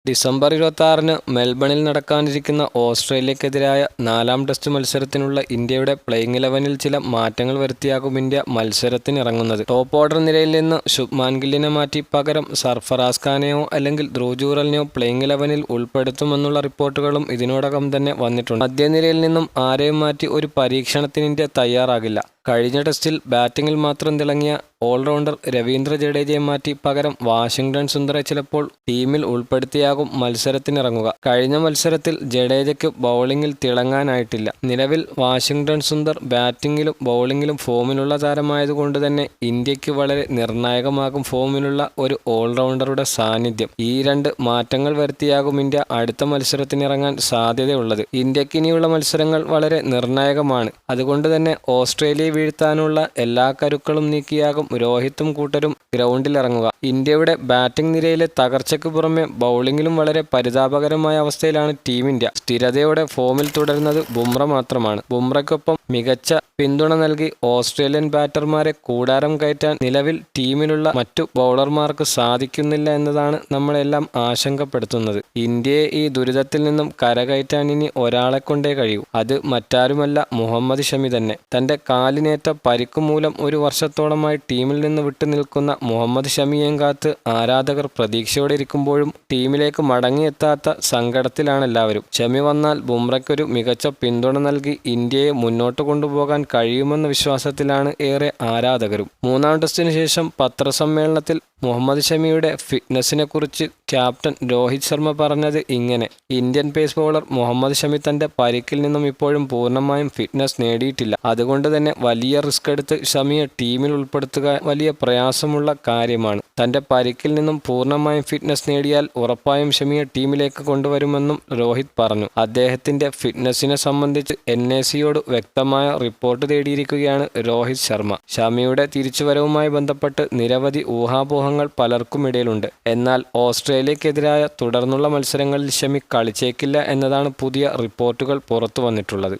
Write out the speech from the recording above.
December 26-ന് മെൽബണിൽ നടക്കാനിരിക്കുന്ന ഓസ്ട്രേലിയക്കെതിരായ 4-ാം test മത്സരത്തിനുള്ള ഇന്ത്യയുടെ പ്ലേയിങ് 11-ൽ ചില മാറ്റങ്ങൾ വരുത്തിയാകും ഇന്ത്യ മത്സരത്തിനിറങ്ങുന്നത്. ടോപ്പ് ഓർഡർ നിരയിൽ നിന്ന് ശുഭ്മാൻ ഗില്ലിനെ മാറ്റി പകരം സർഫറാസ് ഖാനെയോ അല്ലെങ്കിൽ ധ്രുവ് ജൂറലിനെയോ പ്ലേയിങ് 11-ൽ ഉൾപ്പെടുത്തുമെന്നുള്ള റിപ്പോർട്ടുകളും ഇതിനോടകം തന്നെ വന്നിട്ടുണ്ട്. മധ്യനിരയിൽ നിന്നും ആരെയും മാറ്റി ഒരു പരീക്ഷണത്തിന് ഇന്ത്യ തയ്യാറാകില്ല. കഴിഞ്ഞ ടെസ്റ്റിൽ ബാറ്റിംഗിൽ മാത്രം തിളങ്ങിയ ഓൾറൗണ്ടർ രവീന്ദ്ര ജഡേജയെ മാറ്റി പകരം വാഷിംഗ്ടൺ സുന്ദറെ ചിലപ്പോൾ ടീമിൽ ഉൾപ്പെടുത്തിയാകും മത്സരത്തിനിറങ്ങുക. കഴിഞ്ഞ മത്സരത്തിൽ ജഡേജയ്ക്ക് ബൗളിംഗിൽ തിളങ്ങാനായിട്ടില്ല. നിലവിൽ വാഷിംഗ്ടൺ സുന്ദർ ബാറ്റിംഗിലും ബൗളിംഗിലും ഫോമിലുള്ള താരമായതുകൊണ്ട് തന്നെ ഇന്ത്യക്ക് വളരെ നിർണായകമാകും ഫോമിലുള്ള ഒരു ഓൾറൗണ്ടറുടെ സാന്നിധ്യം. ഈ രണ്ട് മാറ്റങ്ങൾ വരുത്തിയാകും ഇന്ത്യ അടുത്ത മത്സരത്തിനിറങ്ങാൻ സാധ്യതയുള്ളത്. ഇന്ത്യക്ക് ഇനിയുള്ള മത്സരങ്ങൾ വളരെ നിർണായകമാണ്. അതുകൊണ്ട് തന്നെ ഓസ്ട്രേലിയ വീഴ്ത്താനുള്ള എല്ലാ കരുക്കളും നീക്കിയാകും രോഹിത്തും കൂട്ടരും ഗ്രൗണ്ടിലിറങ്ങുക. ഇന്ത്യയുടെ ബാറ്റിംഗ് നിരയിലെ തകർച്ചയ്ക്ക് പുറമെ ബൗളിംഗിലും വളരെ പരിതാപകരമായ അവസ്ഥയിലാണ് ടീം ഇന്ത്യ. സ്ഥിരതയോടെ ഫോമിൽ തുടരുന്നത് ബുംറ മാത്രമാണ്. ബുംറയ്ക്കൊപ്പം മികച്ച പിന്തുണ നൽകി ഓസ്ട്രേലിയൻ ബാറ്റർമാരെ കൂടാരം കയറ്റാൻ നിലവിൽ ടീമിലുള്ള മറ്റു ബൗളർമാർക്ക് സാധിക്കുന്നില്ല എന്നതാണ് നമ്മളെല്ലാം ആശങ്കപ്പെടുത്തുന്നത്. ഇന്ത്യയെ ഈ ദുരിതത്തിൽ നിന്നും കരകയറ്റാൻ ഇനി ഒരാളെക്കൊണ്ടേ കഴിയൂ. അത് മറ്റാരുമല്ല, മുഹമ്മദ് ഷമി തന്നെ. തന്റെ കാലിനേറ്റ പരിക്കു മൂലം ഒരു വർഷത്തോളമായി ടീമിൽ നിന്ന് വിട്ടു നിൽക്കുന്ന മുഹമ്മദ് ഷമിയെയും കാത്ത് ആരാധകർ പ്രതീക്ഷയോടെ ഇരിക്കുമ്പോഴും ടീമിലേക്ക് മടങ്ങിയെത്താത്ത സങ്കടത്തിലാണ് എല്ലാവരും. ഷമി വന്നാൽ ബുംറയ്ക്കൊരു മികച്ച പിന്തുണ നൽകി ഇന്ത്യയെ മുന്നോട്ട് കൊണ്ടുപോകാൻ കഴിയുമെന്ന വിശ്വാസത്തിലാണ് ഏറെ ആരാധകരും. 3-ാം ടെസ്റ്റിന് ശേഷം പത്രസമ്മേളനത്തിൽ മുഹമ്മദ് ഷമിയുടെ ഫിറ്റ്നസിനെ കുറിച്ച് ക്യാപ്റ്റൻ രോഹിത് ശർമ്മ പറഞ്ഞത് ഇങ്ങനെ: Indian pace bowler Mohammed Shami തന്റെ പരിക്കിൽ നിന്നും ഇപ്പോഴും പൂർണ്ണമായും ഫിറ്റ്നസ് നേടിയിട്ടില്ല. അതുകൊണ്ട് തന്നെ വലിയ റിസ്ക് എടുത്ത് ഷമിയെ ടീമിൽ ഉൾപ്പെടുത്തുക വലിയ പ്രയാസമുള്ള കാര്യമാണ്. തന്റെ പരിക്കിൽ നിന്നും പൂർണ്ണമായും ഫിറ്റ്നസ് നേടിയാൽ ഉറപ്പായും ഷമിയെ ടീമിലേക്ക് കൊണ്ടുവരുമെന്നും രോഹിത് പറഞ്ഞു. അദ്ദേഹത്തിന്റെ ഫിറ്റ്നസിനെ സംബന്ധിച്ച് NACയോട് വ്യക്തമായ റിപ്പോർട്ട് തേടിയിരിക്കുകയാണ് രോഹിത് ശർമ്മ. ഷമിയുടെ തിരിച്ചുവരവുമായി ബന്ധപ്പെട്ട് നിരവധി ഊഹാപോഹങ്ങൾ പലർക്കുമിടയിലുണ്ട്. എന്നാൽ ഓസ്ട്രേലിയക്കെതിരായ തുടർന്നുള്ള മത്സരങ്ങളിൽ ഷമി കളിച്ചേക്കില്ല എന്നതാണ് പുതിയ റിപ്പോർട്ടുകൾ പുറത്തു വന്നിട്ടുള്ളത്.